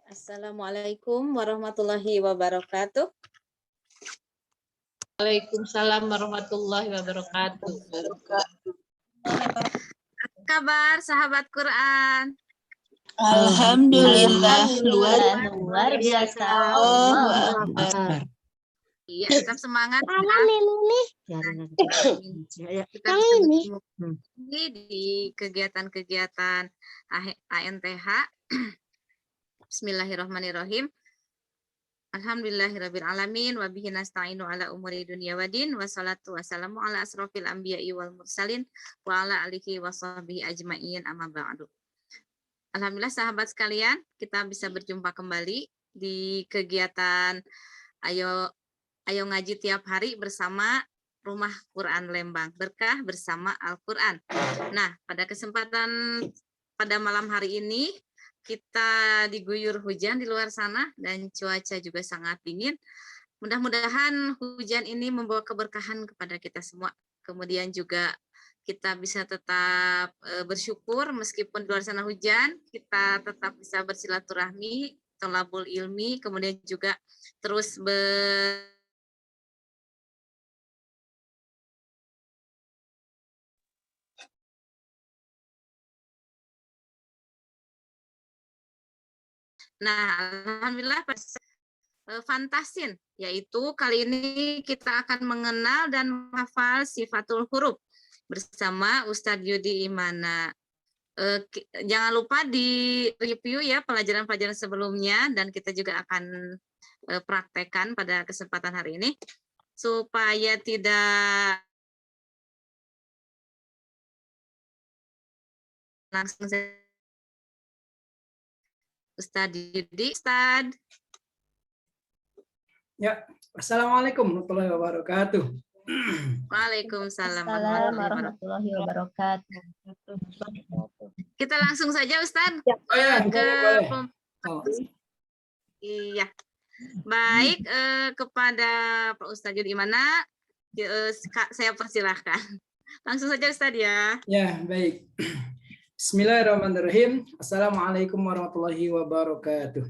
Assalamualaikum warahmatullahi wabarakatuh. Waalaikumsalam warahmatullahi wabarakatuh. Apa kabar sahabat Quran? Alhamdulillah luar biasa. Allahu Akbar. Iya, tetap semangat ya. Kita bisa bertemu di kegiatan-kegiatan ANTH. Bismillahirrahmanirrahim. Alhamdulillahirabbil alamin wa bihi nasta'inu ala umuri dunya waddin wassalatu wassalamu ala asrofil anbiya'i wal mursalin wa ala alihi washabihi ajmain amma ba'du. Alhamdulillah sahabat sekalian, kita bisa berjumpa kembali di kegiatan Ayo Ngaji tiap hari bersama Rumah Quran Lembang, berkah bersama Al-Quran. Nah, pada malam hari ini kita diguyur hujan di luar sana dan cuaca juga sangat dingin. Mudah-mudahan hujan ini membawa keberkahan kepada kita semua. Kemudian juga kita bisa tetap bersyukur meskipun di luar sana hujan, kita tetap bisa bersilaturahmi, thalabul ilmi, kemudian juga terus Nah, alhamdulillah fantasin, yaitu kali ini kita akan mengenal dan menghafal sifatul huruf bersama Ustadz Yudi Imana. Jangan lupa di review ya pelajaran-pelajaran sebelumnya, dan kita juga akan praktekkan pada kesempatan hari ini supaya tidak langsung Ustadz Yudi. Ustadz. Ya, Assalamualaikum warahmatullahi wabarakatuh. Waalaikumsalam warahmatullahi wabarakatuh. Kita langsung saja Ustadz Iya. Baik, kepada Pak Ustadz Yudi Imana, saya persilahkan. Langsung saja Ustadz ya. Ya, baik. Bismillahirrahmanirrahim. Assalamualaikum warahmatullahi wabarakatuh.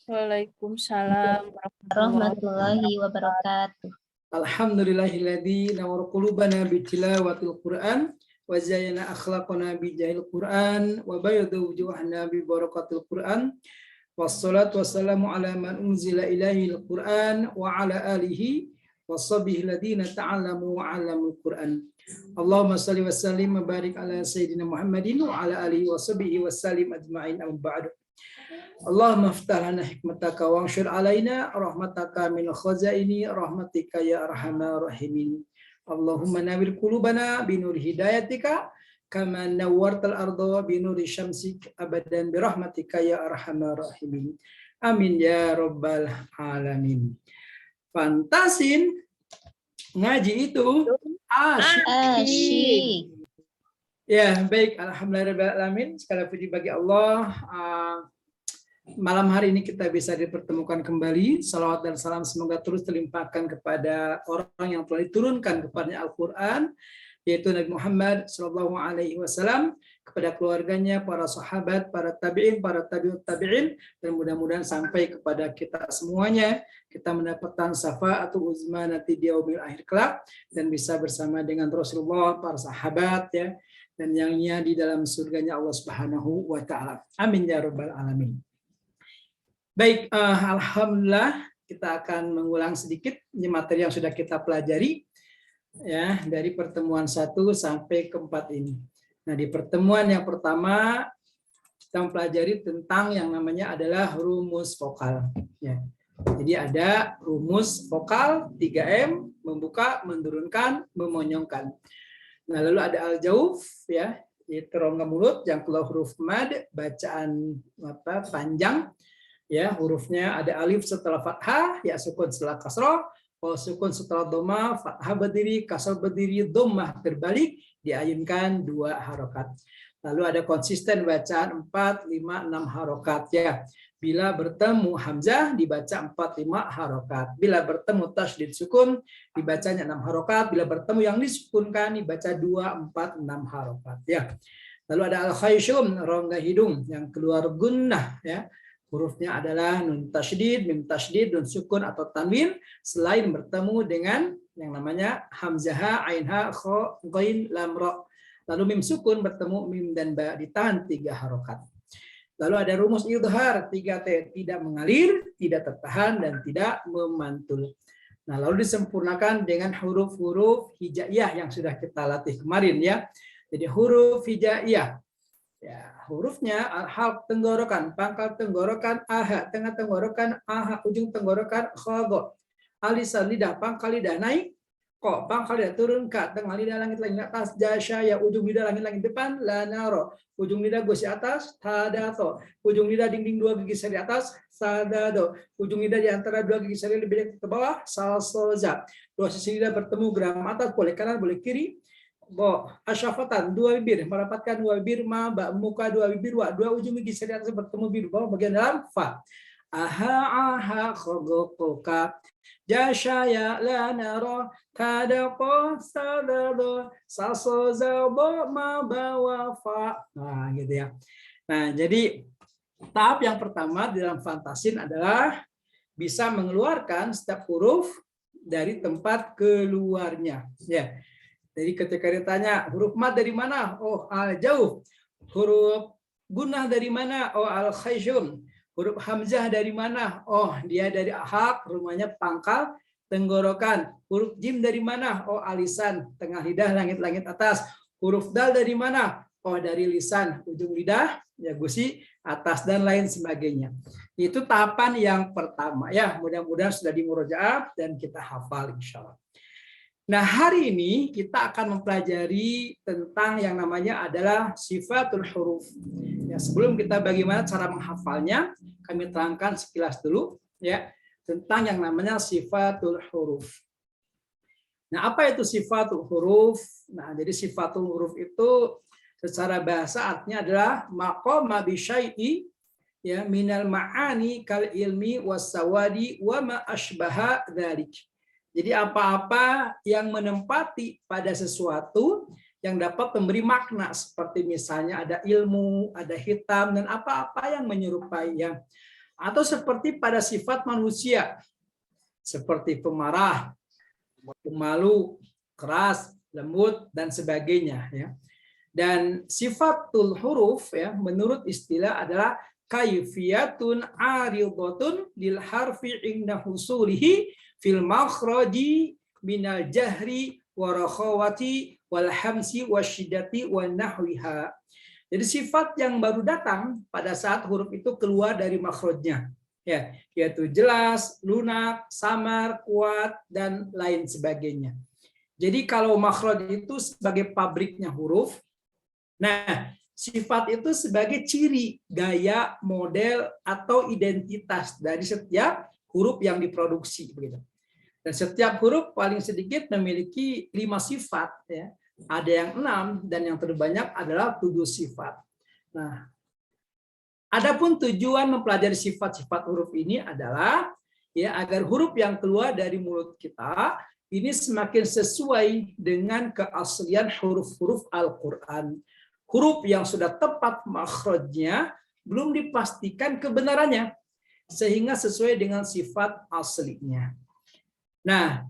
Waalaikumsalam warahmatullahi wabarakatuh. Alhamdulillahilladzi nawwara qulubana bitilawatil Qur'an wa zayyana akhlaqana bijahil Qur'an wa bayyada wujuhana bi barakatil Qur'an. Wassalatu wassalamu ala man unzila ilaihil Qur'an wa ala alihi washabihi alladziina ta'allamu wa 'allamul Qur'an. Allahumma shalli wa sallim wa barik ala sayyidina Muhammadin wa ala alihi washabihi wasallim ajma'in amma ba'du. Allahumma iftah lana hikmataka wa anshur alaina rahmataka min khazaini rahmatika ya arhamar rahimin. Allahumma nawwir qulubana bi nur hidayatika kama nawwartal arda bi nuri syamsik abadan bi rahmatika ya arhamar rahimin. Amin ya rabbal alamin. Fantasin, ngaji itu asyik. Ya, baik, alhamdulillahirrahmanirrahim. Segala puji bagi Allah. Malam hari ini kita bisa dipertemukan kembali. Salawat dan salam semoga terus terlimpahkan kepada orang yang telah diturunkan kepadanya Al-Quran, yaitu Nabi Muhammad SAW, kepada keluarganya, para sahabat, para tabi'in, para tabi'ut tabi'in, dan mudah-mudahan sampai kepada kita semuanya, kita mendapatkan syafaatul uzma nanti di yaumil akhir kelak, dan bisa bersama dengan Rasulullah, para sahabat, ya, dan yangnya di dalam surganya Allah Subhanahu wa Ta'ala. Amin ya rabbal alamin. Baik, alhamdulillah kita akan mengulang sedikit materi yang sudah kita pelajari ya dari pertemuan 1 sampai ke 4 ini. Nah, di pertemuan yang pertama kita mempelajari tentang yang namanya adalah rumus vokal ya. Jadi ada rumus vokal 3M, membuka, menurunkan, memonyongkan. Nah, lalu ada al-jauf ya, yaitu rongga mulut yang keluar huruf mad, bacaan panjang. Ya, hurufnya ada alif setelah fathah, ya sukun setelah kasroh, sukun setelah dhamma, fathah berdiri, kasroh berdiri, dhammah terbalik, diayunkan 2 harokat. Lalu ada konsisten bacaan 4, 5, 6 harokat ya. Bila bertemu hamzah dibaca 4, 5 harokat. Bila bertemu tasydid sukun dibacanya 6 harokat. Bila bertemu yang disukunkan dibaca 2, 4, 6 harokat ya. Lalu ada al-khayshum, rongga hidung yang keluar gunnah ya. Hurufnya adalah nun tasydid, mim tasydid, nun sukun atau tanwin selain bertemu dengan yang namanya hamzah, ain ha, kha, ghain, lam, ra. Lalu mim sukun bertemu mim dan ba ditahan 3 harokat. Lalu ada rumus idhar 3T, tidak mengalir, tidak tertahan dan tidak memantul. Nah, lalu disempurnakan dengan huruf-huruf hijaiyah yang sudah kita latih kemarin ya. Jadi huruf hijaiyah. Ya, hurufnya halq tenggorokan, pangkal tenggorokan, aha, tengah tenggorokan, aha, ujung tenggorokan, khago. Alisan lidah, pangkal lidah naik, ko, pangkal lidah turun, ka, tengah lidah langit-langit atas, jasya, ya, ujung lidah langit-langit depan, lanaro, ujung lidah gosi atas, tadato, ujung lidah dinding 2 gigi seri atas, sadado, ujung lidah di antara 2 gigi seri lebih ke bawah, salsoza. 2 sisi lidah bertemu geram atas, boleh kanan, boleh kiri. Bo, asyafatan 2 bibir merapatkan 2 bibir, ma, ba, muka 2 bibir, wa 2 ujung gigi seri atas bertemu bibir bawah bagian dalam, fa. Aha khogokoka jashaya la naro kadako sadado sasoza bo ma bawa fa. Nah, gitu ya. Nah, jadi tahap yang pertama di dalam fantasin adalah bisa mengeluarkan setiap huruf dari tempat keluarnya, ya. Jadi ketika ditanya huruf mad dari mana? Oh, al jauh. Huruf gunnah dari mana? Oh, al khayshum. Huruf hamzah dari mana? Oh, dia dari hak, rumahnya pangkal tenggorokan. Huruf jim dari mana? Oh, alisan, tengah lidah, langit-langit atas. Huruf dal dari mana? Oh, dari lisan, ujung lidah, ya gusi atas dan lain sebagainya. Itu tahapan yang pertama ya. Mudah-mudahan sudah dimurojaah dan kita hafal insyaallah. Nah, hari ini kita akan mempelajari tentang yang namanya adalah sifatul huruf. Ya, sebelum kita bagaimana cara menghafalnya, kami terangkan sekilas dulu ya tentang yang namanya sifatul huruf. Nah, apa itu sifatul huruf? Nah, jadi sifatul huruf itu secara bahasa artinya adalah maqama bi syai'i ya minal ma'ani kal ilmi was-sawadi wa ma asbaha dzalik. Jadi apa-apa yang menempati pada sesuatu yang dapat memberi makna, seperti misalnya ada ilmu, ada hitam, dan apa-apa yang menyerupainya. Atau seperti pada sifat manusia, seperti pemarah, pemalu, keras, lembut, dan sebagainya. Ya. Dan sifatul huruf ya, menurut istilah adalah kaifiyatun aridatun lil harfi inda husulihi fil makhraji minal jahri wa rakhawati wal hamsi wasyiddati wan nahwiha. Jadi sifat yang baru datang pada saat huruf itu keluar dari makhrajnya ya, yaitu jelas, lunak, samar, kuat dan lain sebagainya. Jadi kalau makhraj itu sebagai pabriknya huruf, nah sifat itu sebagai ciri, gaya, model atau identitas dari setiap huruf yang diproduksi begitu. Dan setiap huruf paling sedikit memiliki 5 sifat ya. Ada yang 6 dan yang terbanyak adalah 7 sifat. Nah, adapun tujuan mempelajari sifat-sifat huruf ini adalah ya agar huruf yang keluar dari mulut kita ini semakin sesuai dengan keaslian huruf-huruf Al-Qur'an. Huruf yang sudah tepat makhrajnya belum dipastikan kebenarannya sehingga sesuai dengan sifat aslinya. Nah,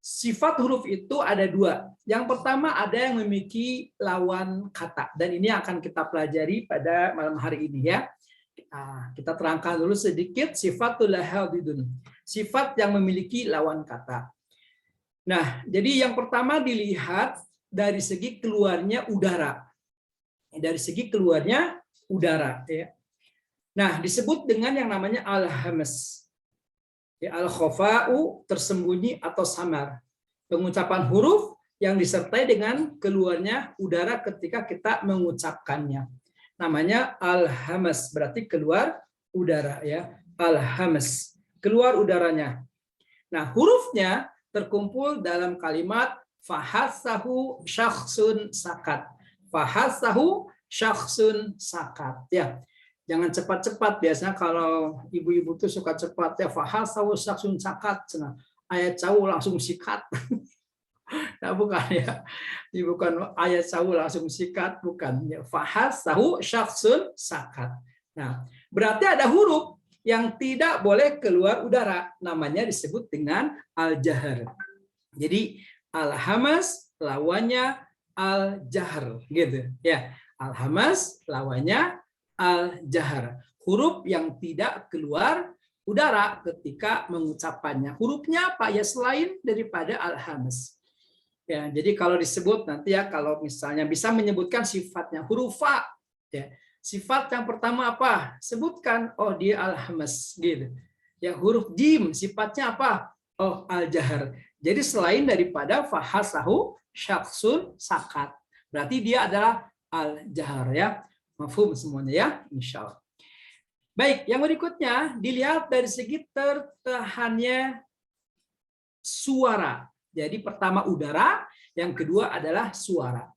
sifat huruf itu ada 2. Yang pertama ada yang memiliki lawan kata dan ini akan kita pelajari pada malam hari ini ya. Kita terangkan dulu sedikit sifatul hadidun. Sifat yang memiliki lawan kata. Nah, jadi yang pertama dilihat dari segi keluarnya udara. Dari segi keluarnya udara ya. Nah, disebut dengan yang namanya al-hamas. Ya, al-khafa'u tersembunyi atau samar. Pengucapan huruf yang disertai dengan keluarnya udara ketika kita mengucapkannya. Namanya al-hamas, berarti keluar udara ya. Al-hamas, keluar udaranya. Nah, hurufnya terkumpul dalam kalimat fahassahu syakhsun sakat. Fahassahu syakhsun sakat ya. Jangan cepat-cepat, biasanya kalau ibu-ibu tuh suka cepat ya fahassahu syakhsun sakat. Nah, ayat jauh langsung sikat. Nah, bukan ya. Ini bukan ayat jauh langsung sikat, bukan ya. Fahassahu syakhsun sakat. Nah, Berarti ada huruf yang tidak boleh keluar udara, namanya disebut dengan al-jahar. Jadi al-hamas lawannya al-jahar gitu ya. Al-hamas lawannya al-jahar. Huruf yang tidak keluar udara ketika mengucapannya. Hurufnya apa ya selain daripada al-hamas. Ya, jadi kalau disebut nanti ya, kalau misalnya bisa menyebutkan sifatnya huruf fa, ya. Sifat yang pertama apa? Sebutkan, oh dia al-hamas gitu. Ya, huruf jim sifatnya apa? Oh, al-jahar. Jadi selain daripada fahasahu syaksun sakat. Berarti dia adalah al-jahar ya. Mafhum semuanya ya, insyaallah. Baik, yang berikutnya dilihat dari segi tertahannya suara. Jadi pertama udara, yang kedua adalah suara.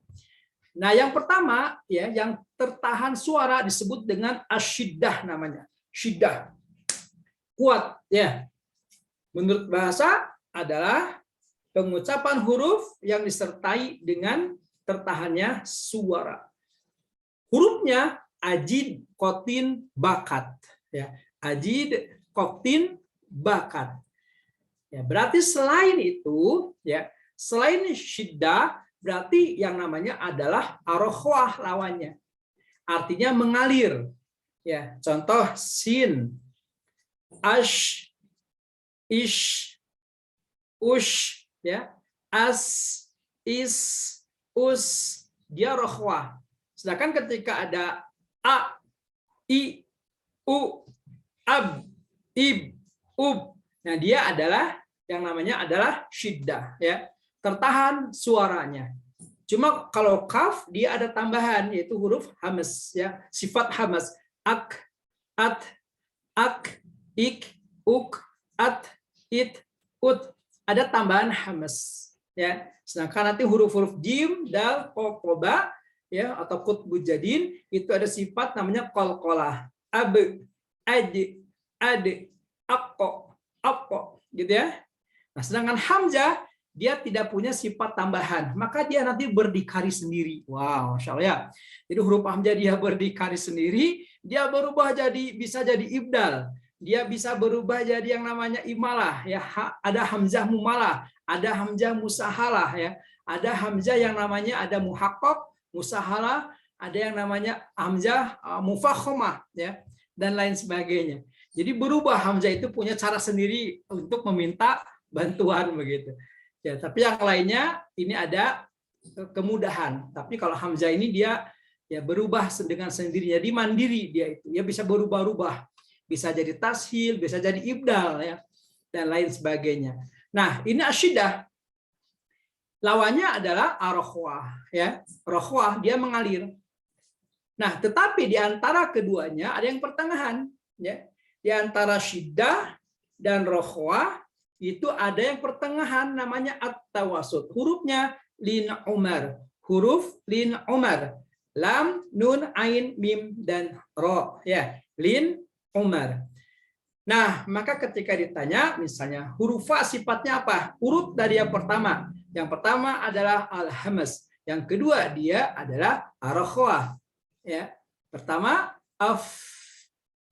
Nah, yang pertama ya, yang tertahan suara disebut dengan asyiddah namanya. Syiddah. Kuat ya. Menurut bahasa adalah pengucapan huruf yang disertai dengan tertahannya suara. Hurufnya ajid, kotin, bakat. Ya, ajid, kotin, bakat. Ya, berarti selain itu, ya, selain syiddah, berarti yang namanya adalah arokhwah lawannya. Artinya mengalir. Ya, contoh sin, ash, ish, ush, ya, as, is, us, dia rokhwah. Sedangkan ketika ada a, i, u, ab, ib, ub, nah dia adalah yang namanya adalah syiddah ya, tertahan suaranya. Cuma kalau kaf dia ada tambahan yaitu huruf hamas ya, sifat hamas ak, at, ak, ik, uk, at, it, ut, ada tambahan hamas ya. Sedangkan nanti huruf-huruf jim, dal, ko, ba ya atau qutbu jadin itu ada sifat namanya qalqalah, ab, ad, akko gitu ya. Nah, sedangkan hamzah dia tidak punya sifat tambahan, maka dia nanti berdikari sendiri. Wow, Masya Allah ya. Jadi huruf hamzah dia berdikari sendiri, dia berubah bisa jadi ibdal, dia bisa berubah jadi yang namanya imalah ya. Ada hamzah mumalah, ada hamzah musahalah ya, ada hamzah yang namanya ada muhaqqaq, musahalah, ada yang namanya hamzah mufakhomah ya, dan lain sebagainya. Jadi berubah, hamzah itu punya cara sendiri untuk meminta bantuan begitu. Ya, tapi yang lainnya ini ada kemudahan. Tapi kalau hamzah ini dia ya berubah dengan sendirinya, jadi mandiri dia itu. Ya bisa berubah-ubah. Bisa jadi tashil, bisa jadi ibdal ya, dan lain sebagainya. Nah, ini asyiddah. Lawannya adalah arokhwah ya. Rokhwah dia mengalir. Nah, tetapi di antara keduanya ada yang pertengahan ya. Di antara syiddah dan rokhwah itu ada yang pertengahan namanya at-tawasut. Hurufnya lin umar. Huruf lin umar. Lam, nun, ain, mim, dan ro. Ya, lin umar. Nah, maka ketika ditanya, misalnya huruf fa sifatnya apa? Urut dari yang pertama. Yang pertama adalah al-hamas. Yang kedua dia adalah ar-rokhwah. Ya, pertama af.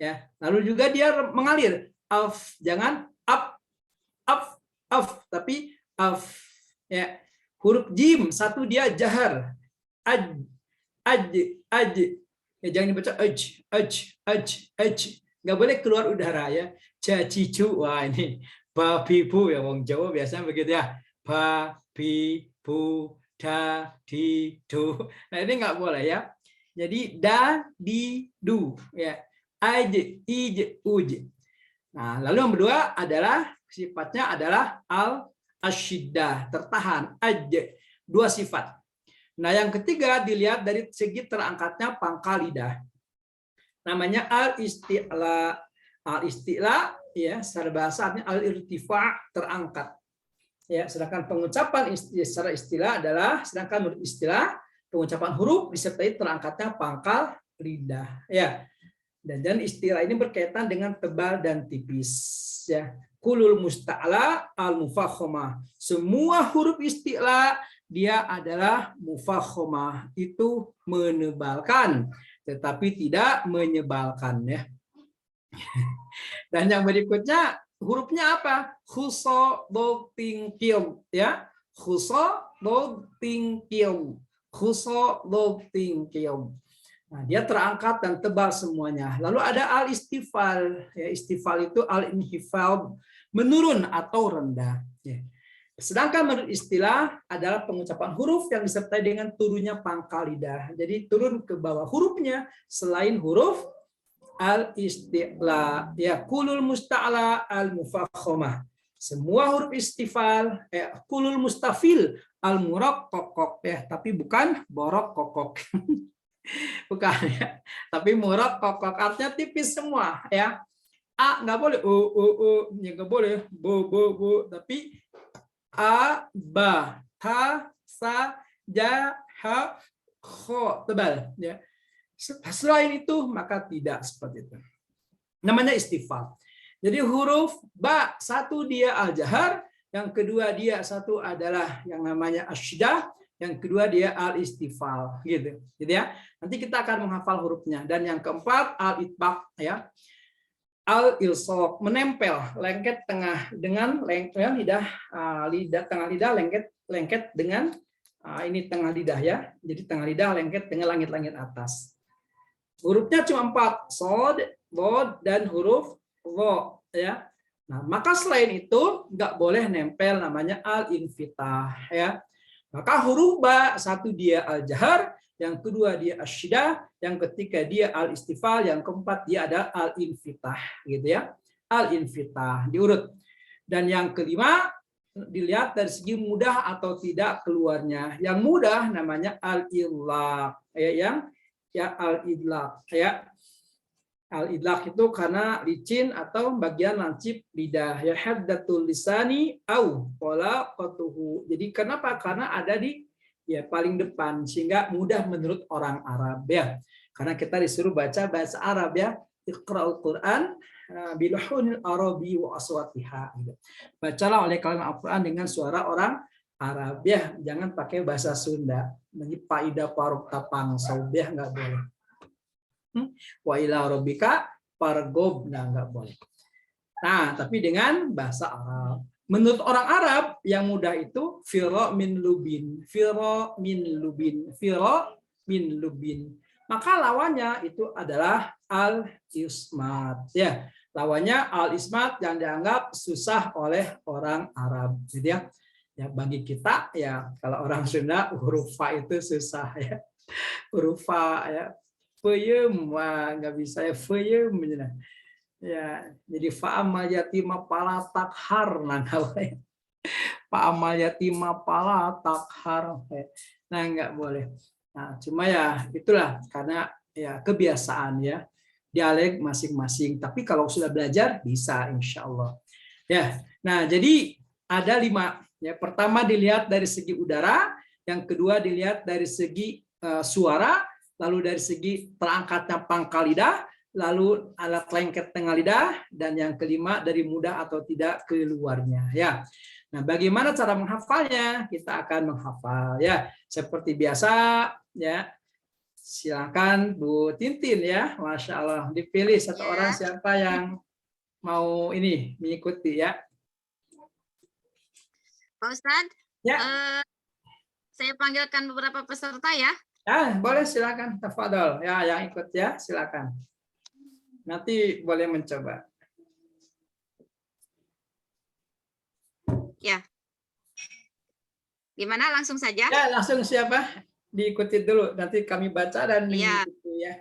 Ya, lalu juga dia mengalir. Af, jangan up, tapi af. Ya, huruf jim satu dia jahar. Aj. Ya, jangan dibaca aj. Nggak boleh keluar udara ya. Cacicu, wah ini babi bu ya, wong Jawa biasanya begitu ya. Babi bu da di do. Nah ini nggak boleh ya. Jadi da di du ya. Aj, ij, uj. Nah, lalu yang kedua adalah sifatnya adalah al-asyiddah, tertahan, aj, dua sifat. Nah, yang ketiga dilihat dari segi terangkatnya pangkal lidah. Namanya al-isti'la. Al-isti'la ya, secara bahasa artinya al-irtifa', terangkat. Ya, sedangkan pengucapan secara istilah adalah sedangkan menurut istilah pengucapan huruf disertai terangkatnya pangkal lidah. Ya. Dan istilah ini berkaitan dengan tebal dan tipis ya. Kulul musta'la al mufakhomah. Semua huruf istilah dia adalah mufakhomah, itu menebalkan tetapi tidak menyebalkan ya. Dan yang berikutnya hurufnya apa? Khuso do ting kiom, ya. Khuso do ting kiom. Khuso do ting kiom. Nah, dia terangkat dan tebal semuanya. Lalu ada al-istifal. Ya, istifal itu al-inhifal, menurun atau rendah. Ya. Sedangkan menurut istilah adalah pengucapan huruf yang disertai dengan turunnya pangkal lidah. Jadi turun ke bawah hurufnya selain huruf al-isti'la. Ya, kulul musta'la al-mufakhomah. Semua huruf istifal, kulul mustafil al-murok kokok. Ya, tapi bukan borok kokok. Bukan ya, tapi murad kokok artinya tipis semua ya. A nggak boleh ya nggak boleh bu, tapi a, ba, ta, sa, ja, ha, kho tebal ya. Selain itu maka tidak seperti itu. Namanya istifal. Jadi huruf ba satu dia al-jahar, yang kedua dia satu adalah yang namanya asyidah, yang kedua dia al-istifal gitu ya. Nanti kita akan menghafal hurufnya. Dan yang keempat al-itbaq ya. Al-ilsaq, menempel lengket tengah dengan lidah, lidah tengah lidah lengket dengan ini tengah lidah ya. Jadi tengah lidah lengket dengan langit-langit atas. Hurufnya cuma 4, shod, bod dan huruf wo ya. Nah, maka selain itu nggak boleh nempel namanya al-infitah ya. Maka huruf ba satu dia al-jahar, yang kedua dia asyidah, yang ketiga dia al-istifal, yang keempat dia ada al-infitah gitu ya. Al-infitah diurut. Dan yang kelima dilihat dari segi mudah atau tidak keluarnya. Yang mudah namanya al-idlaq ya, al-idlaq ya. Al-idlaq itu karena licin atau bagian lancip lidah ya, haddatul lisani au qalaqatuhu. Jadi kenapa? Karena ada di ya paling depan sehingga mudah menurut orang Arab ya. Karena kita disuruh baca bahasa Arab ya. Iqra'ul Qur'an bilahunil arabi wa aswatiha. Bacalah oleh kalian Al-Qur'an dengan suara orang Arab ya. Jangan pakai bahasa Sunda. Menyipaida paruk tapang saubeh enggak boleh. Wa ila rabbika fargob, nah nggak boleh. Nah, tapi dengan bahasa Arab. Menurut orang Arab yang mudah itu firo min lubin, firo min lubin, firo min lubin. Maka lawannya itu adalah al-ismat. Ya, lawannya al-ismat yang dianggap susah oleh orang Arab. Jadi ya bagi kita ya kalau orang Sunda huruf fa itu susah ya. Huruf fa ya. Feyem, wah nggak bisa ya feyem ya. Jadi fa'amal yatima pala takhar, nah nggak fa'amal yatima pala takhar, nah nggak boleh. Nah cuma ya itulah karena ya kebiasaan ya dialek masing-masing. Tapi kalau sudah belajar bisa insya Allah ya. Nah jadi ada 5 ya. Pertama dilihat dari segi udara, yang kedua dilihat dari segi suara. Lalu dari segi terangkatnya pangkal lidah, lalu alat lengket tengah lidah, dan yang kelima dari mudah atau tidak keluarnya. Ya, nah bagaimana cara menghafalnya? Kita akan menghafal ya seperti biasa ya. Silakan Bu Tintin ya, Masya Allah. Dipilih satu orang siapa yang mau ini mengikuti ya. Pak Ustadz, ya. Saya panggilkan beberapa peserta ya. Ya, boleh silakan. Tafadhol. Ya, yang ikut ya, silakan. Nanti boleh mencoba. Ya. Gimana? Langsung saja? Ya, langsung siapa? Diikuti dulu. Nanti kami baca dan mengikuti ya.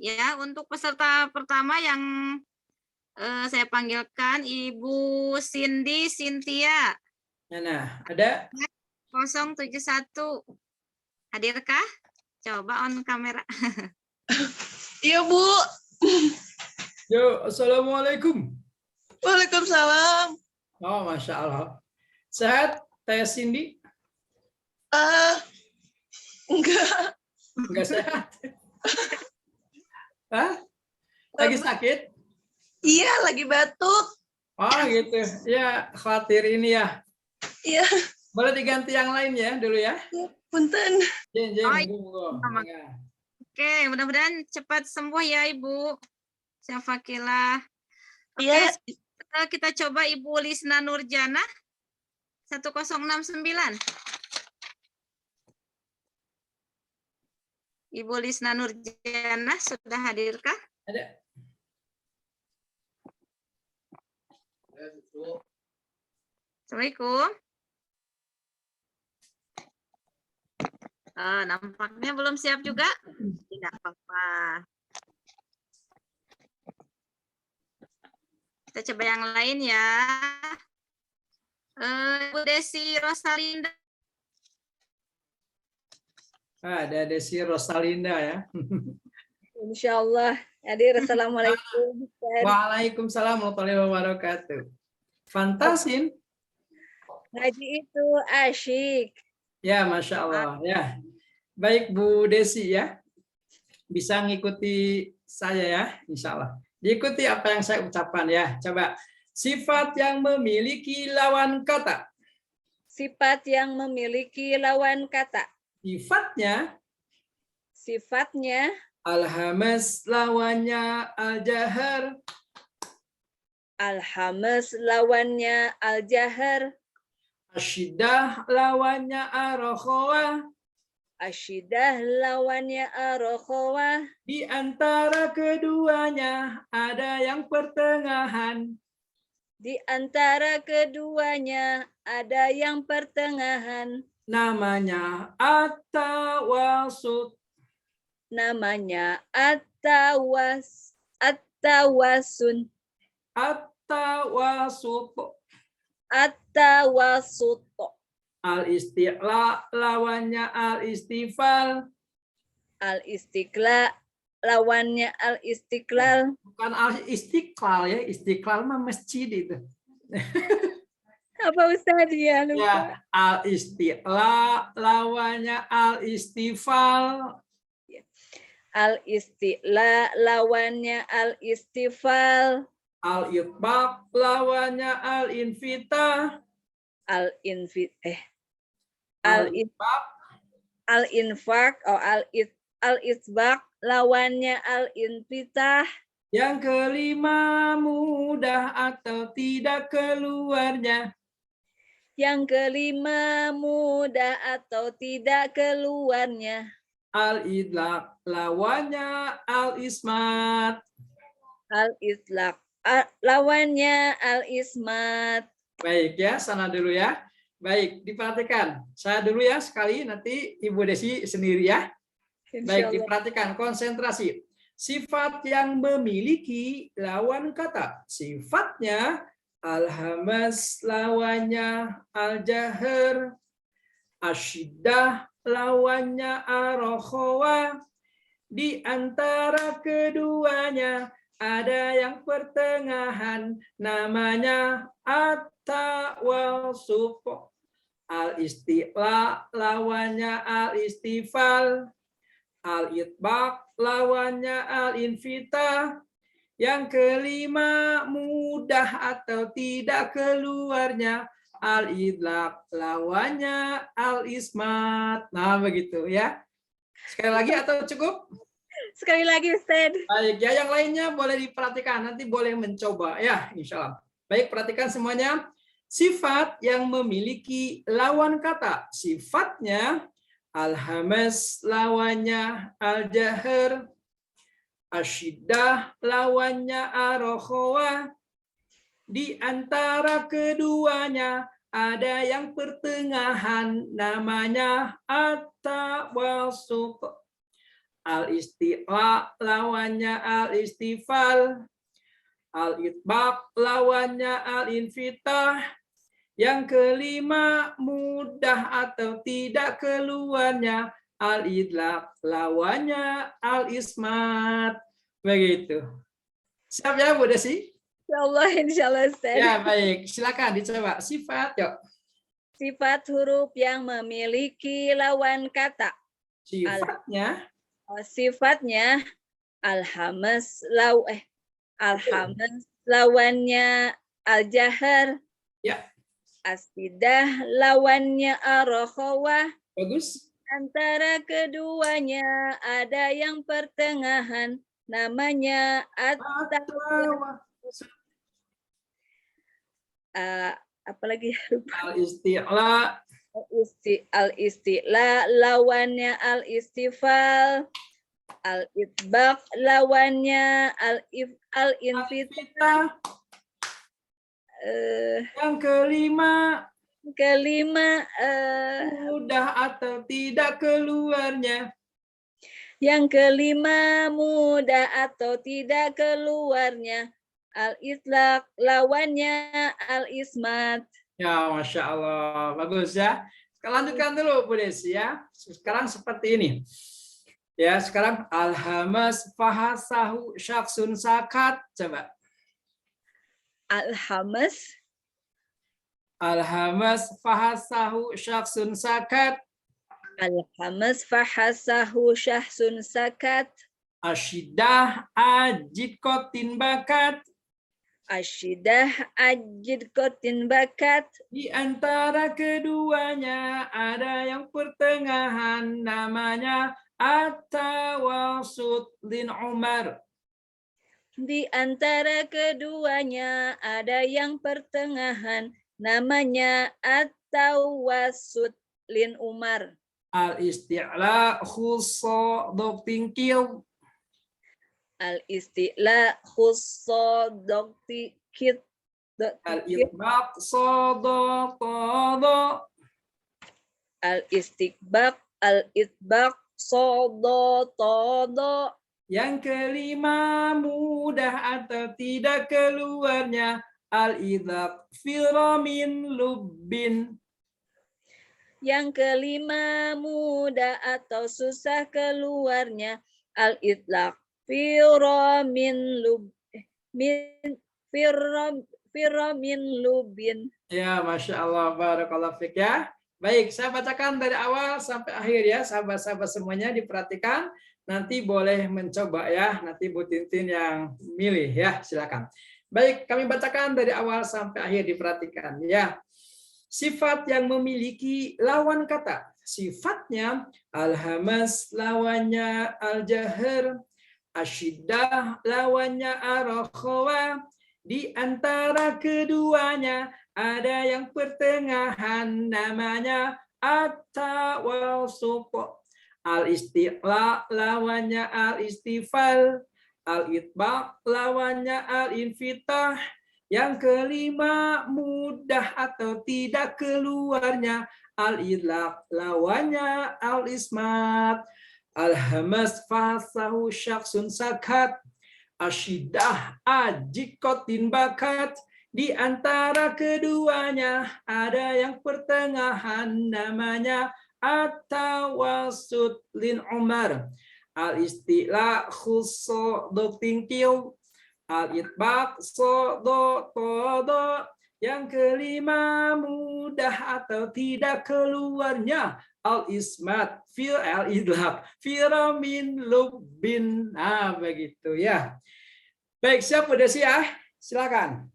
Ya, untuk peserta pertama yang saya panggilkan Ibu Cindy Cynthia. Nah, ada 071. Hadirkah? Coba on kamera. Iya, Bu. Yo, assalamualaikum. Waalaikumsalam. Oh, Masya Allah. Sehat, Teh Cindy? Enggak. Enggak sehat. Hah? Lagi sakit? Iya, lagi batuk. Oh, gitu. Ya, khawatir ini ya. Iya. Boleh diganti yang lain ya dulu ya. Punten. Jeng, Oh, monggo. Oke, mudah-mudahan cepat sembuh ya Ibu Syafakila. Oke, Iya. kita coba Ibu Lisna Nurjana 1069. Ibu Lisna Nurjana sudah hadirkah? Ada. Assalamualaikum. Nampaknya belum siap juga. Tidak apa-apa. Kita coba yang lain ya. Ibu Desi Rosalinda. Ada Desi Rosalinda ya. Insya Allah. Hadir. Assalamualaikum. Waalaikumsalam warahmatullahi wabarakatuh. Fantasin. Ngaji itu asyik. Ya, Masya Allah. Ya, baik Bu Desi ya. Bisa ngikuti saya ya, Insya Allah. Diikuti apa yang saya ucapkan ya. Coba. Sifat yang memiliki lawan kata. Sifat yang memiliki lawan kata. Sifatnya al-hamas lawannya al-jahar. Al-hamas lawannya al-jahar. Asyidah lawannya ar-rakhawah. Asyidah lawannya ar-rakhawah. Di antara keduanya ada yang pertengahan. Di antara keduanya ada yang pertengahan. Namanya at-tawasut. Namanya at-tawasun. At-tawasut. At-tawasut. Al-istiqla lawannya al-istifal. Al-istiqla lawannya al-istiqlal. Bukan al-istiqlal ya, istiqlal mah masjid itu. Apa Ustaz ya lupa? Ya, al-istiqla lawannya al-istifal. Al-istiqla lawannya al-istifal. Al-itbaq lawannya al-infitah. Al-infaq al-isbaq lawannya al-infitah. Yang kelima, mudah atau tidak keluarnya. Yang kelima, mudah atau tidak keluarnya. Al-idlaq lawannya al-ismat. Al-itlaq lawannya al-ismat. Baik ya, sana dulu ya. Baik, diperhatikan. Saya dulu ya sekali, nanti Ibu Desi sendiri ya. Baik, diperhatikan, konsentrasi. Sifat yang memiliki lawan kata. Sifatnya al-hamas lawannya al-jahar. Asyidah lawannya ar-rakhawah. Di antara keduanya ada yang pertengahan, namanya at-tawasut. Al-istiqla lawannya al-istifal. Al-itbaq lawannya al-infitah. Yang kelima, mudah atau tidak keluarnya. Al-idlaq lawannya al-ismat. Nah, begitu ya. Sekali lagi atau cukup? Sekali lagi Ustaz. Baik, ya yang lainnya boleh diperhatikan. Nanti boleh mencoba ya, insya Allah. Baik, perhatikan semuanya. Sifat yang memiliki lawan kata. Sifatnya al-hamas lawannya al-jahar. Asyidah lawannya ar-rakhawah. Di antara keduanya ada yang pertengahan, namanya at-tawasut. Al-istiqla lawannya al-istifal. Al-itbaq lawannya al-infitah. Yang kelima, mudah atau tidak keluarnya. Al-idlaq lawannya al-ismat. Begitu. Siap ya Bu Desi? Insya Allah Ustaz. Ya baik, silakan dicoba. Sifat, yuk. Sifat huruf yang memiliki lawan kata. Sifatnya al-hamas lawannya al-jahar. Ya. Asyidah lawannya ar-rakhawah. Bagus. Antara keduanya ada yang pertengahan, namanya apalagi Al-isti'la. al-isti'la lawannya al-istifal, al-itbaq lawannya al-infitah. Yang kelima, mudah atau tidak keluarnya. Yang kelima, mudah atau tidak keluarnya. Al-itlaq lawannya al-ismat. Ya, Masya Allah. Bagus ya. Lanjutkan dulu, Bu Desi ya. Sekarang seperti ini. Ya, sekarang alhamas fahasahu syaksun sakat. Coba. Alhamas. Alhamas fahasahu syaksun sakat. Alhamas fahasahu syahsun sakat. Asyidah ajikotin bakat. Asyidah ajidkotin bakat. Di antara keduanya ada yang pertengahan namanya at-tawasut lin Umar. Di antara keduanya ada yang pertengahan namanya at-tawasut lin Umar. Al-isti'la khusso doktingkil. Al-isti'la khusso doktikit. Al-itbaq sodotodo. Al-istiqbaq al-itbaq sodotodo. Yang kelima, mudah atau tidak keluarnya al-idhaq firamin lubbin. Yang kelima, mudah atau susah keluarnya al-itlaq firamin lubbin. Ya, Masya Allah, barakallahu fiik ya. Baik, saya bacakan dari awal sampai akhir ya, sahabat-sahabat semuanya diperhatikan. Nanti boleh mencoba ya, nanti Bu Tintin yang milih ya, silakan. Baik, kami bacakan dari awal sampai akhir, diperhatikan ya. Sifat yang memiliki lawan kata. Sifatnya al-hamas lawannya al-jahr, asyiddah lawannya ar-rakhawah. Di antara keduanya ada yang pertengahan namanya at-tawasut. Al-isti'la lawannya al-istifal, al-itbaq lawannya al-infitah. Yang kelima, mudah atau tidak keluarnya al-idlaq lawannya al-ismat. Al-hamas fasahu syaksun sakat. Asyidah ajikotin bakat. Di antara keduanya ada yang pertengahan namanya at-tawasut lin Umar. Al-isti'la khusso doktingkil. Al-itbaq sodotodo. Yang kelima, mudah atau tidak keluarnya al-ismat fil al-idlaq firamin lubbin. Nah, begitu ya. Baik, siap udah sih ya? Silakan.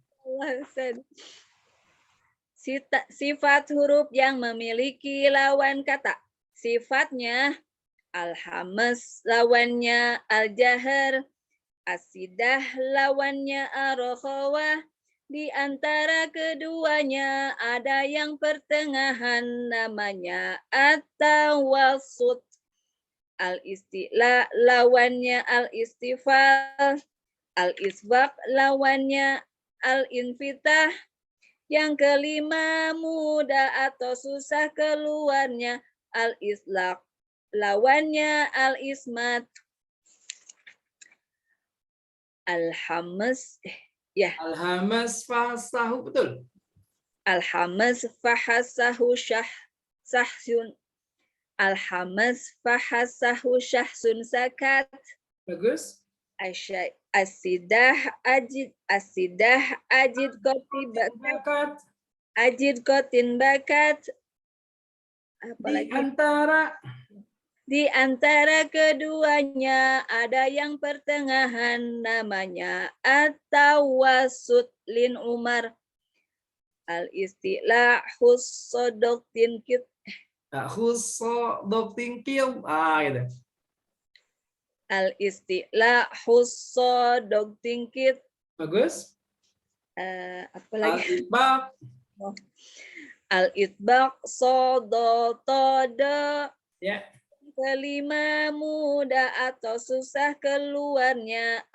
Sifat huruf yang memiliki lawan kata. Sifatnya al-hamas lawannya al-jahr, asidah lawannya ar-rakhawah. Di antara keduanya ada yang pertengahan namanya at-tawasut. Al-isti'la lawannya al-istifal, al-isbaq lawannya al-infitah. Yang kelima, mudah atau susah keluarnya al-islaq lawannya al-ismat. Al-hamas ya. Al-hamas fasahu, betul. Al-hamas fahasahu sahsun. Al-hamas fahasahu syahsun sakat. Bagus. Asidah ajid kotin bakat. Apalagi? Di antara keduanya ada yang pertengahan namanya at-tawasut lin Umar. Al-isti'la hussodoktin kit. Nah, khuso dog tingkil. Gitu. Al-istila husodog tingkit. Bagus. Apa lagi? Al-itbaq. Al-itbaq sodotode. Ya. Kelima, mudah atau susah keluarnya.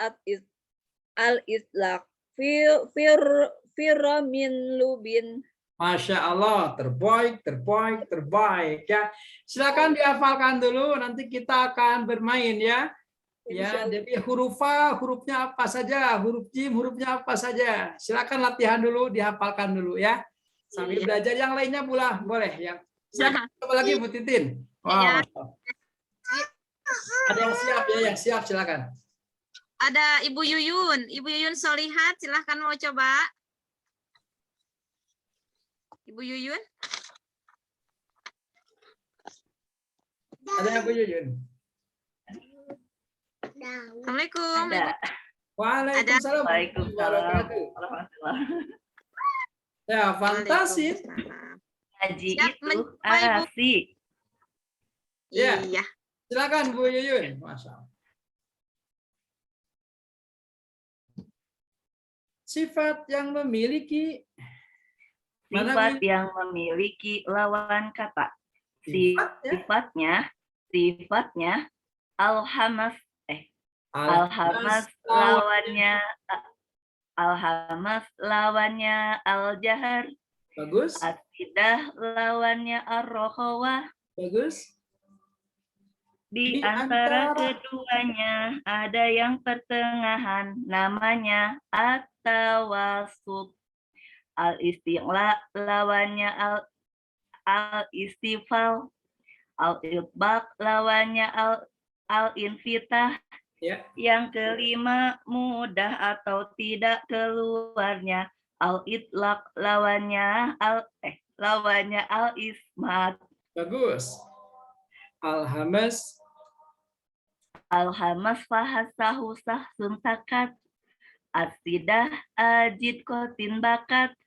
Al-itlaq firromin lubin. Masya Allah, terbaik ya. Silakan dihafalkan dulu, nanti kita akan bermain ya. Ya, jadi hurufnya apa saja, huruf jim, hurufnya apa saja. Silakan latihan dulu, dihafalkan dulu ya. Sambil belajar yang lainnya pula boleh ya. Silakan coba lagi Bu Titin. Wow. Ada yang siap ya, yang siap silakan. Ada Ibu Yuyun Solihat, silahkan mau coba. Ibu Yuyun. Ada yang Bu Yuyun. Assalamualaikum. Ada. Waalaikumsalam. Waalaikumsalam. Ya, fantasi. Ngaji Siap, itu Ibu. asik. Ya. Iya. Silakan Bu Yuyun. Masya Allah. Sifat yang memiliki Sifat yang memiliki lawan kata. Sifatnya alhamas lawannya al-jahar. Bagus. Asidah lawannya ar-rokhawah. Bagus. Di antara keduanya ada yang pertengahan, namanya at-tawasut. Al-isti'la lawannya al-istifal. Al-itbaq lawannya al-infitah. Ya. Yang kelima, mudah atau tidak keluarnya. Al-itlaq lawannya al-ismat. Bagus. Alhamas Fahasahu sahsun sakat. Asidah ajid kotin bakat.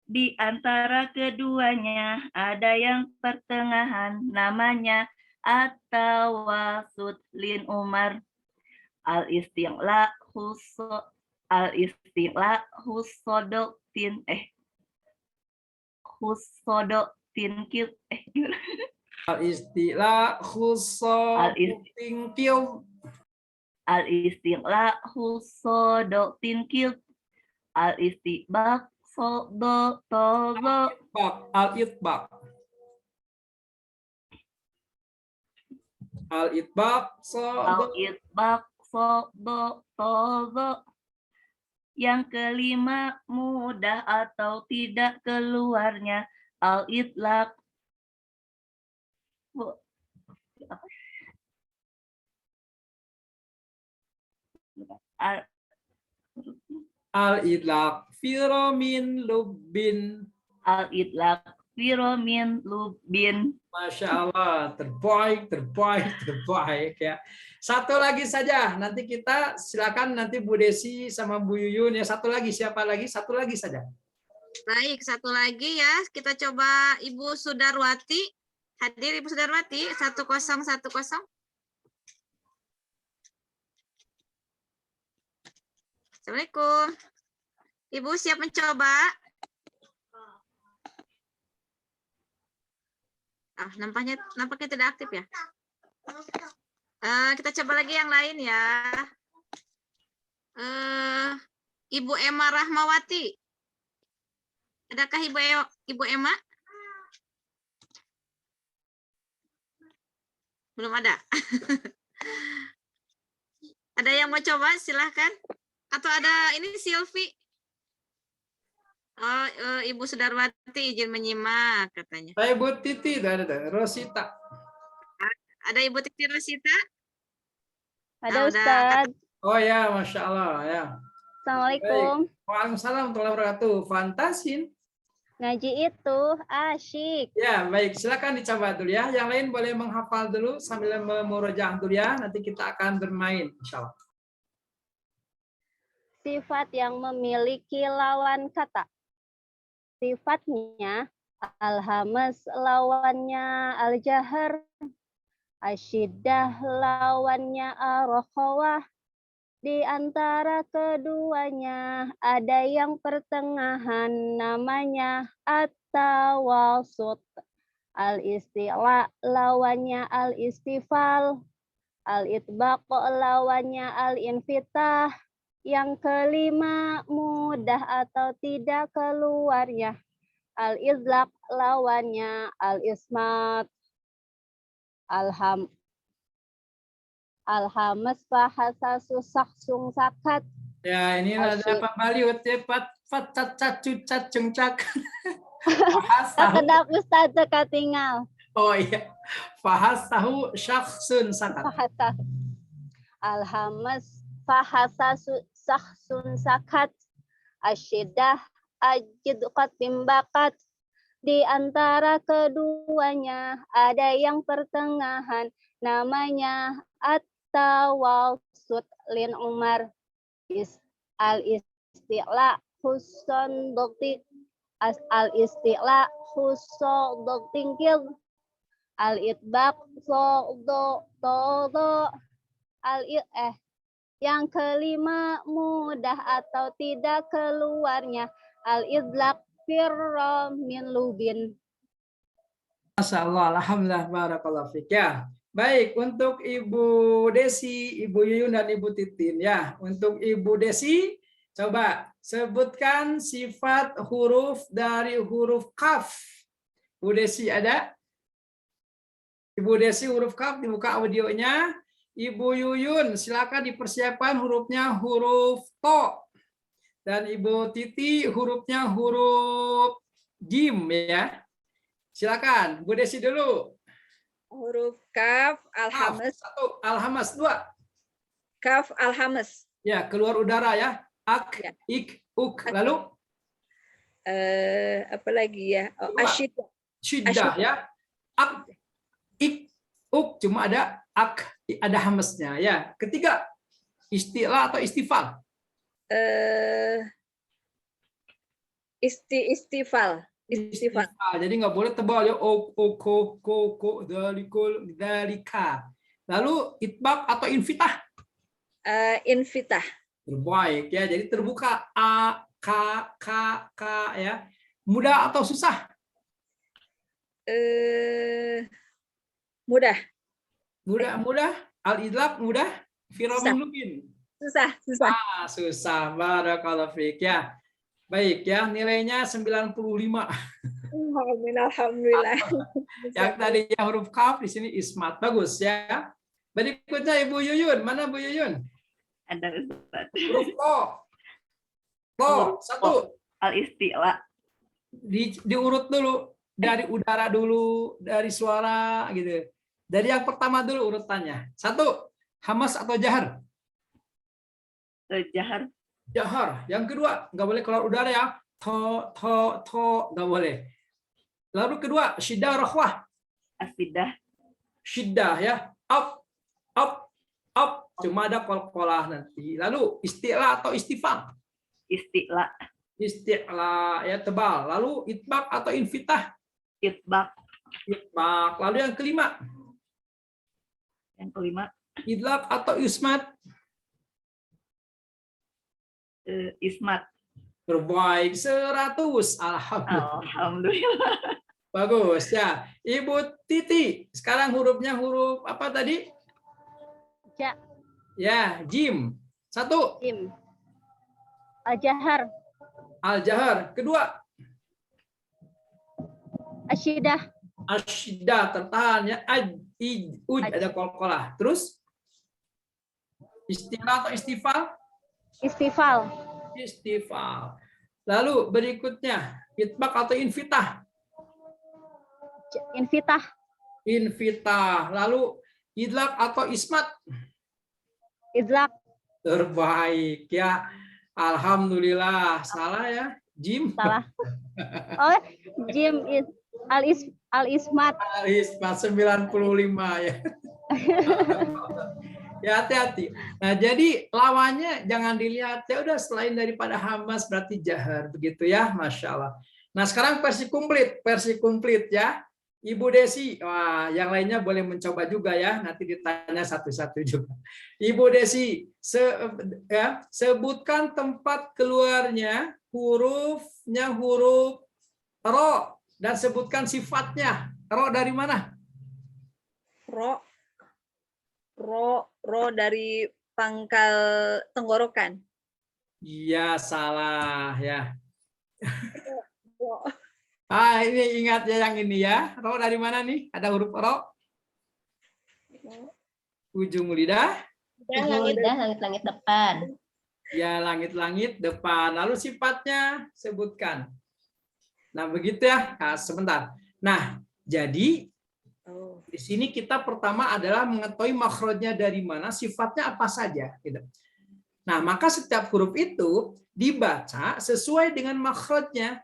Di antara keduanya ada yang pertengahan, namanya at-tawasut lin Umar. Al-isti'la husodoktin kil al-istilah khusotingkil. Al-isti'la husodoktin al-istibak Al-itbaq. Yang kelima, mudah atau tidak keluarnya. Al-itlaq. Al-itlaq firomin lubin. Al-itlaq firomin lubin. Masya Allah, terbaik ya. Satu lagi saja, nanti kita silakan nanti Bu Desi sama Bu Yuyun ya. Satu lagi, siapa lagi? Satu lagi saja. Baik, satu lagi ya. Kita coba Ibu Sudarwati. Hadir Ibu Sudarwati 1010. Assalamualaikum. Ibu siap mencoba? Nampaknya tidak aktif ya. Kita coba lagi yang lain ya. Ibu Emma Rahmawati. Adakah Ibu Emma? Belum ada. Ada yang mau coba? Silahkan. Atau ada ini Silvi. Oh, Ibu Sudarwati izin menyimak katanya. Ibu Titi, ada Rosita. Ada Ibu Titi Rosita? Ada Ustaz. Oh ya, Masya Allah ya. Assalamualaikum. Waalaikumsalam warahmatullahi wabarakatuh. Fantasin. Ngaji itu asyik. Ya, baik. Silakan dicoba dulu ya. Yang lain boleh menghafal dulu sambil memurojaah dulu ya. Nanti kita akan bermain, insya Allah. Sifat yang memiliki lawan kata. Sifatnya Al-hamas lawannya al-jahar. Asyiddah lawannya ar-rakhawah. Di antara keduanya ada yang pertengahan namanya at-tawasut. Al-isti'la lawannya al-istifal. Al-itbaq lawannya al-infitah. Yang kelima mudah atau tidak keluarnya. Al-izlaq lawannya al-ismat. Alhamas bahasa susah sung sakat. Ya, ini ada Pak Baliut ya, Fat cat cat cucat cengcak. Kedap Ustaz tinggal. Oh iya. Fahas tahu syakhsun sakat. Bahasa Alhamas bahasa susah sung sakat. Asyidah ajidqat bimbakat. Di antara keduanya ada yang pertengahan namanya at-tawasut lin Umar. Al-isti'la huson dokti al-isti'la huson doktingkil. Al-itbaq so do yang kelima mudah atau tidak keluarnya. Al-idlaq firra min lubin. Masya Allah, alhamdulillah, barakallahu fiik ya. Baik, untuk Ibu Desi, Ibu Yuyun dan Ibu Titin ya. Untuk Ibu Desi, coba sebutkan sifat huruf dari huruf kaf. Ibu Desi ada? Ibu Desi huruf kaf, dibuka audionya. Ibu Yuyun, silakan dipersiapkan hurufnya huruf to. Dan Ibu Titi hurufnya huruf jim ya. Silakan, Bu Desi dulu. Huruf kaf, alhamas. Satu, alhamas. Dua. Kaf, alhamas. Ya, keluar udara ya. Ak, Ya. ik, uk. Lalu? Apa lagi ya? Oh, asyid. Syiddah ya. Ak, ik, uk. Cuma ada ak, ada hamasnya ya. Ketiga, istilah atau istifal. Istifal. Jadi nggak boleh tebal ya. Ko, dalikul, dalika. Lalu itbaq atau infitah. Infitah. Terbaik ya. Jadi terbuka a, k ya. Mudah atau susah? Mudah. Mudah. Al-idlaq mudah. Firamin lubin. Susah. Susah. Barakallahu fiik ya. Baik ya, nilainya 95. Alhamdulillah. Yang tadinya huruf kaf di sini ismat. Bagus ya. Berikutnya Ibu Yuyun. Mana Bu Yuyun? Ada Ustaz. Huruf to. To, satu. Al-isti'la. Diurut dulu. Dari udara dulu, dari suara gitu. Dari yang pertama dulu urutannya. Satu, hamas atau jahar? Jahar. Jahar. Yang kedua, nggak boleh keluar udara ya. To, nggak boleh. Lalu kedua, syiddah rakhwah. Asidah. Syiddah ya. Up. Cuma ada kol-kolah nanti. Lalu isti'la atau istifal? Isti'la. Isti'la ya tebal. Lalu itbaq atau infitah? Itbaq. Itbaq. Lalu yang kelima, Yang kelima. idlaq atau ismat? Ismat. Terbaik 100. Alhamdulillah. Alhamdulillah. Bagus ya. Ibu Titi, sekarang hurufnya huruf apa tadi? Ja. Ya, jim. Satu, Jim. Al-jahar. al-jahar. Kedua, Asyidah. asyiddah, tertahan ya. Ada kol-kolah. Terus istilah atau istifal? Istifal. Istifal. Lalu berikutnya, itbaq atau infitah? Infitah. Infitah. Lalu idlaq atau ismat? Idlaq. Terbaik ya. Alhamdulillah. Salah ya, Jim. Salah. Oh, Jim is al-ismat. Ismat 95 ya. Ya hati-hati. Nah, jadi lawannya jangan dilihat ya udah selain daripada hamas berarti jahar begitu ya, Masya Allah. Nah, sekarang versi komplit ya. Ibu Desi, wah, yang lainnya boleh mencoba juga ya. Nanti ditanya satu-satu juga. Ibu Desi, sebutkan tempat keluarnya hurufnya huruf ro dan sebutkan sifatnya. Ro dari mana? Ro dari pangkal tenggorokan. Iya, salah ya. Ro. Ini ingat ya yang ini ya. Ro dari mana nih? Ada huruf ro? Ujung lidah. Langit-langit depan. Ya, langit-langit depan. Lalu sifatnya sebutkan. Nah, begitu ya. Nah, sebentar. Nah, jadi di sini kita pertama adalah mengetahui makhrajnya dari mana, sifatnya apa saja. Gitu. Nah, maka setiap huruf itu dibaca sesuai dengan makhrajnya.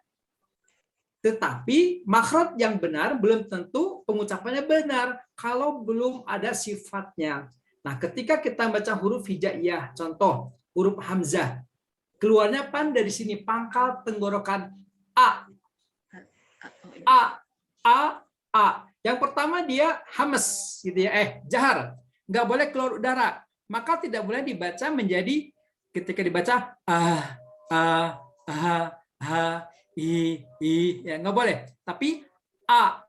Tetapi makhraj yang benar belum tentu pengucapannya benar kalau belum ada sifatnya. Nah, ketika kita baca huruf hijaiyah, contoh huruf hamzah, keluarnya pan dari sini pangkal tenggorokan a. Yang pertama dia hamas gitu ya, jahar, nggak boleh keluar udara, maka tidak boleh dibaca menjadi ketika dibaca i ya nggak boleh, tapi a.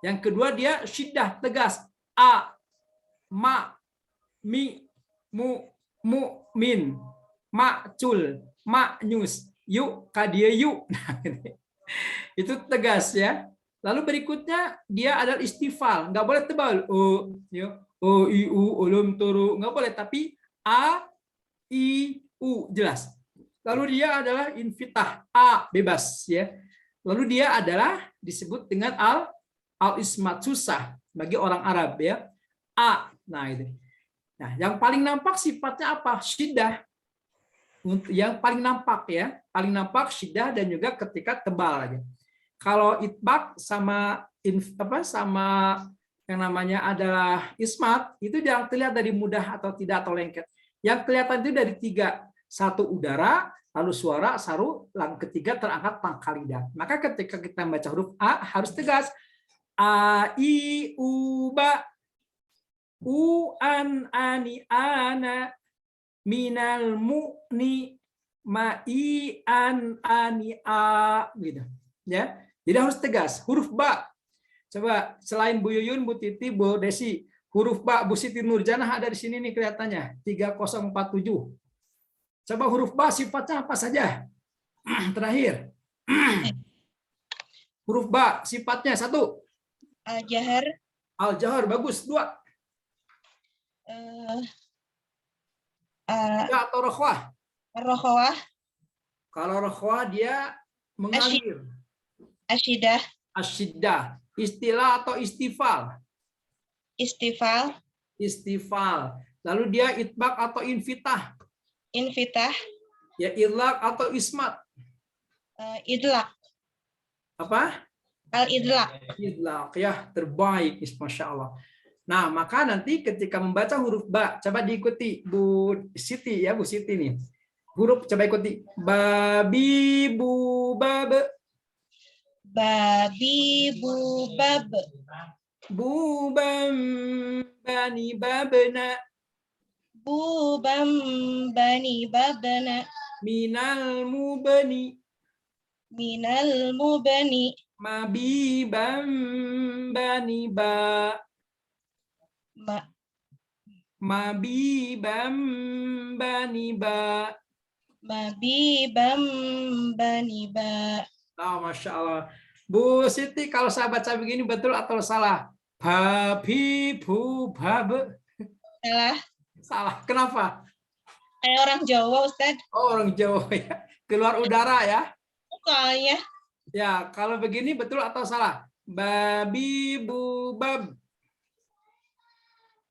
Yang kedua dia syiddah tegas, a, ma, mi, mu, min, macul, maknyus, yuk kadia yuk. Itu tegas ya. Lalu berikutnya dia adalah istifal, nggak boleh tebal, o i u ulum turu, nggak boleh, tapi a, i, u jelas. Lalu dia adalah infitah, a bebas ya. Lalu dia adalah disebut dengan al-ismat, susah bagi orang Arab ya. A. Nah itu. Nah, yang paling nampak sifatnya apa? Syiddah. Yang paling nampak ya, paling nampak syiddah dan juga ketika tebal aja. Kalau itbaq sama yang namanya adalah ismat, itu jangan terlihat dari mudah atau tidak atau lengket. Yang kelihatan itu dari tiga. Satu udara, lalu suara, saru, lalu ketiga terangkat pangkal lidah. Maka ketika kita membaca huruf A harus tegas. A, I, U, Ba, U, An, Ani, Ana, Minal, Mu'ni, Ma, I, An, Ani, A. Gitu. Ya. Jadi harus tegas. Huruf Ba. Coba selain Bu Yuyun, Bu Titi, Bu Desi, huruf Ba, Bu Siti Nurjanah ada di sini nih kelihatannya. 3047. Coba huruf Ba sifatnya apa saja? Terakhir. Huruf Ba sifatnya satu. Al-jahar. Al-jahar bagus. Dua. Ya, atau rokhwah. Ar-rokhawah. Kalau rokhwah dia mengalir. Asyidah. Asyidah. Istilah atau istifal. Istifal. Istifal. Lalu dia itbaq atau infitah. Infitah. Ya, idlaq atau ismat. Idlaq. Apa? Al-idlaq. Idlaq ya, terbaik, Masya Allah. Nah, maka nanti ketika membaca huruf Ba, coba diikuti Bu Siti ya, Bu Siti nih. Huruf coba ikuti. Babi bu bab. Babi bu bab. Bubam bani babna. Bubam bani babna. Minal mubani. Minal mubani. Mabibam bani ba. Mabibam bani ba. Mabibam bani ba. Oh, Masya Allah. Bu Siti, kalau saya baca begini betul atau salah? Babi bu bab. Salah. Salah. Kenapa? Kayak orang Jawa, Ustaz. Oh, orang Jawa ya. Keluar udara ya. Kayaknya. Ya, kalau begini betul atau salah? Babi bu bab.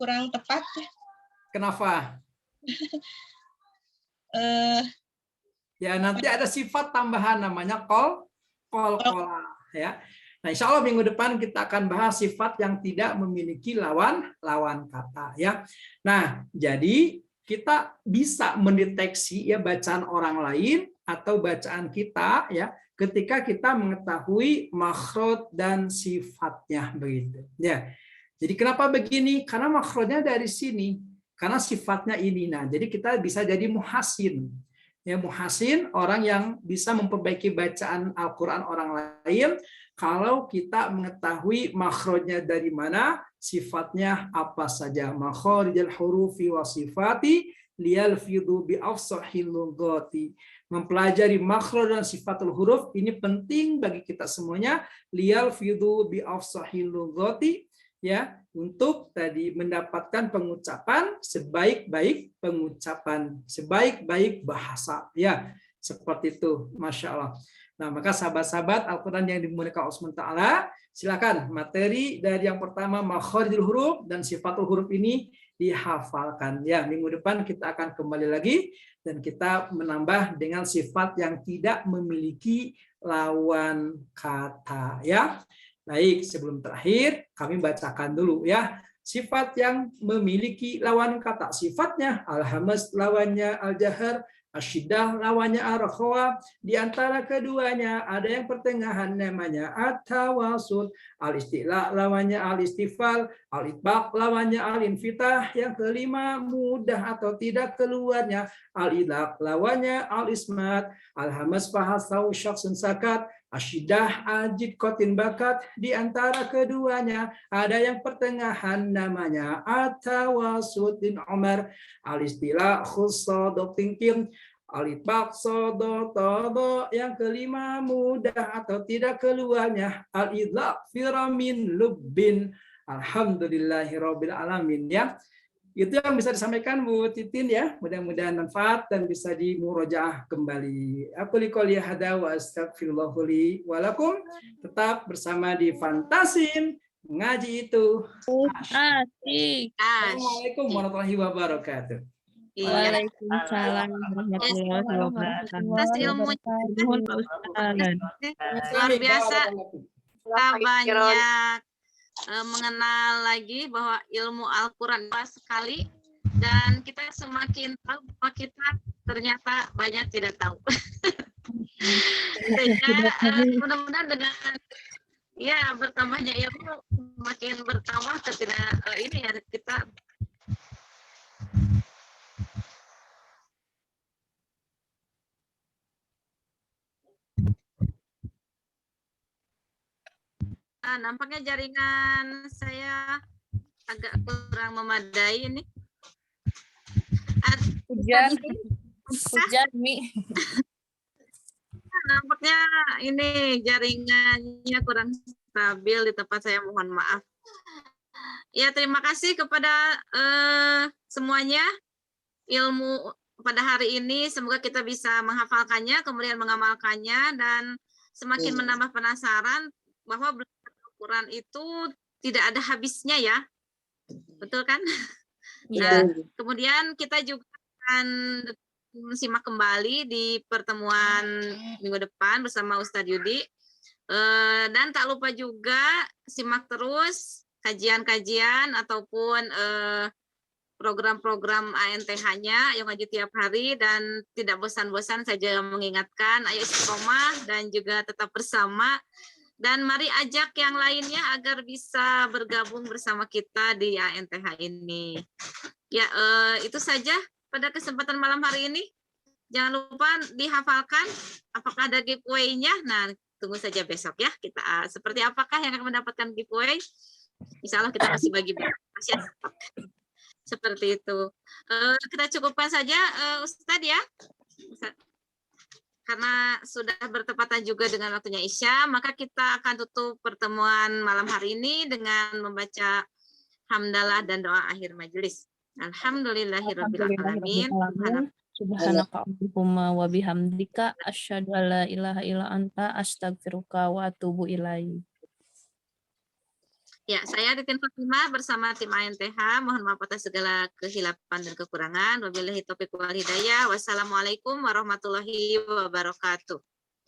Kurang tepat. Kenapa? Ya, nanti ada sifat tambahan namanya kol-kola ya. Nah, insya Allah minggu depan kita akan bahas sifat yang tidak memiliki lawan kata ya. Nah, jadi kita bisa mendeteksi ya bacaan orang lain atau bacaan kita ya ketika kita mengetahui makhraj dan sifatnya begitu. Ya. Jadi kenapa begini? Karena makhrajnya dari sini, karena sifatnya ini. Nah, jadi kita bisa jadi muhasin. Ya, muhasin orang yang bisa memperbaiki bacaan Al-Qur'an orang lain kalau kita mengetahui makhrajnya dari mana, sifatnya apa saja. Makharijal hurufi wa sifati liyalfidhu bi afsahil lughati. Mempelajari makhraj dan sifatul huruf ini penting bagi kita semuanya, liyalfidhu bi afsahil lughati, ya, untuk tadi mendapatkan pengucapan sebaik-baik pengucapan, sebaik-baik bahasa, ya, seperti itu, Masya Allah. Nah, maka sahabat-sahabat Al-Quran yang dimuliakan Allah SWT, silakan materi dari yang pertama makharijul huruf dan sifatul huruf ini dihafalkan. Ya, minggu depan kita akan kembali lagi dan kita menambah dengan sifat yang tidak memiliki lawan kata, ya. Baik, sebelum terakhir kami bacakan dulu ya. Sifat yang memiliki lawan kata. Sifatnya al-hamz lawannya al-jahar, asyidah lawannya ar-rakhwa. Di antara keduanya ada yang pertengahan namanya at-tawasud, al-isti'la lawannya al-istifal, al-itbaq lawannya al-infitah. Yang kelima mudah atau tidak keluarnya al-idlaq lawannya al-ismat, al-hamz fahasau syakhsun sakat, asyidah ajid kotin bakat. Di antara keduanya ada yang pertengahan namanya at-tawasudin umar, al-istilah khussadok tingkin, al-itbaq sodo todo. Yang kelima mudah atau tidak keluarnya al-idlaq firamin lubbin. Alhamdulillahirabbil alamin, ya. Itu yang bisa disampaikan Bu Titin, ya. Mudah-mudahan manfaat dan bisa dimurojaah kembali. Aku liqouli hada wa astaghfirullahu li wa lakum. Tetap bersama di Fantasin Ngaji Itu Asik. Assalamualaikum warahmatullahi wabarakatuh. Iya. Waalaikumsalam warahmatullahi wabarakatuh. Atas ilmunya Mohon Pak Ustaz. luar biasa. Kita banyak mengenal lagi bahwa ilmu Al-Quran luas sekali dan kita semakin tahu bahwa kita ternyata banyak tidak tahu. Sehingga mudah-mudahan dengan ya bertambahnya ilmu makin bertambah ketika ini ya kita nampaknya jaringan saya agak kurang memadai ini. Hujan Mi. Nampaknya ini jaringannya kurang stabil di tempat saya, mohon maaf. Ya, terima kasih kepada semuanya ilmu pada hari ini. Semoga kita bisa menghafalkannya, kemudian mengamalkannya, dan semakin menambah penasaran bahwa belajar Al-Quran itu tidak ada habisnya, ya. Betul kan? Ya. Nah, kemudian kita juga akan simak kembali di pertemuan minggu depan bersama Ustadz Yudi. Dan tak lupa juga simak terus kajian-kajian ataupun program-program ANTH-nya yang ngaji tiap hari, dan tidak bosan-bosan saja mengingatkan, ayo istiqomah dan juga tetap bersama. Dan mari ajak yang lainnya agar bisa bergabung bersama kita di ANTH ini. Ya, itu saja pada kesempatan malam hari ini. Jangan lupa dihafalkan apakah ada giveaway-nya. Nah, tunggu saja besok ya. Kita seperti apakah yang akan mendapatkan giveaway? Insya Allah kita masih bagi masih seperti itu. Kita cukupkan saja, Ustadz ya. Karena sudah bertepatan juga dengan waktunya Isya, maka kita akan tutup pertemuan malam hari ini dengan membaca hamdalah dan doa akhir majelis. Alhamdulillahirabbil alamin. Subhanaka Allahumma wa bihamdika asyhadu alla ilaha illa anta astaghfiruka wa atubu ilaik. Ya, saya Titin Fatimah bersama tim ANTH. Mohon maaf atas segala kehilapan dan kekurangan. Wabillahi taufiq wal hidayah. Wassalamualaikum warahmatullahi wabarakatuh.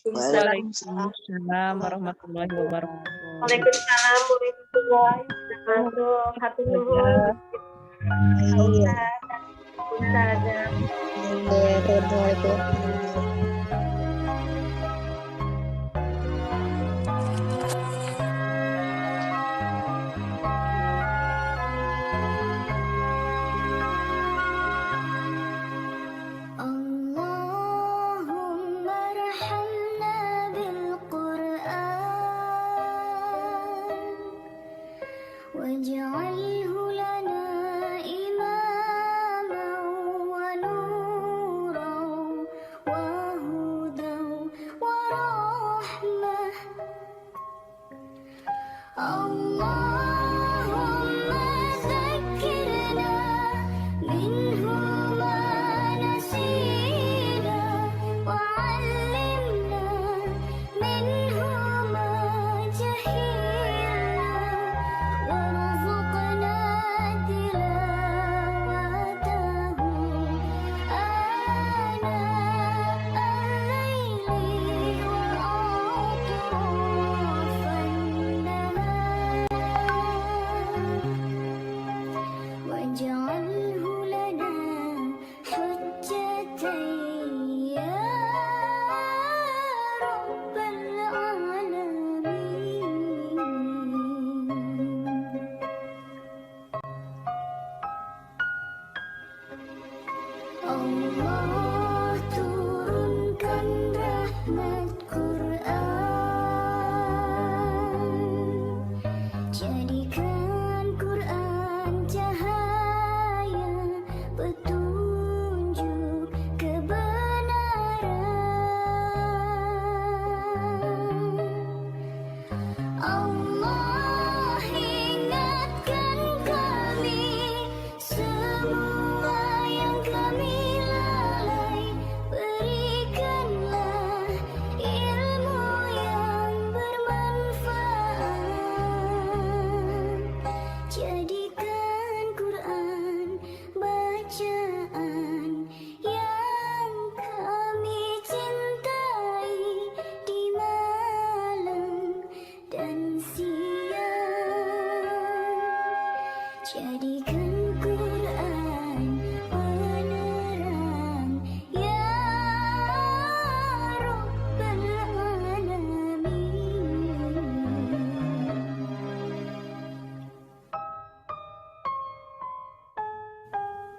Waalaikumsalam warahmatullahi wabarakatuh. Waalaikumsalam warahmatullahi wabarakatuh. Hatur nuhun. Ustazah. Assalamualaikum. واجعله لنا إماما ونورا وهدى ورحمة اللهم ذكرنا منه ما نسينا وعلمنا منه ما جهلنا وارزقنا تلاوته آناء الليل وأطراف النهار واجعله لنا حجة يا رب العالمين Allah turunkan rahmat Quran, jadikan Quran cahaya petunjuk kebenaran. Allah ingatkan kami semua yang kami lalai, berikanlah ilmu yang bermanfaat, jadikan Quran bacaan yang kami cintai di malam dan siang, jadikan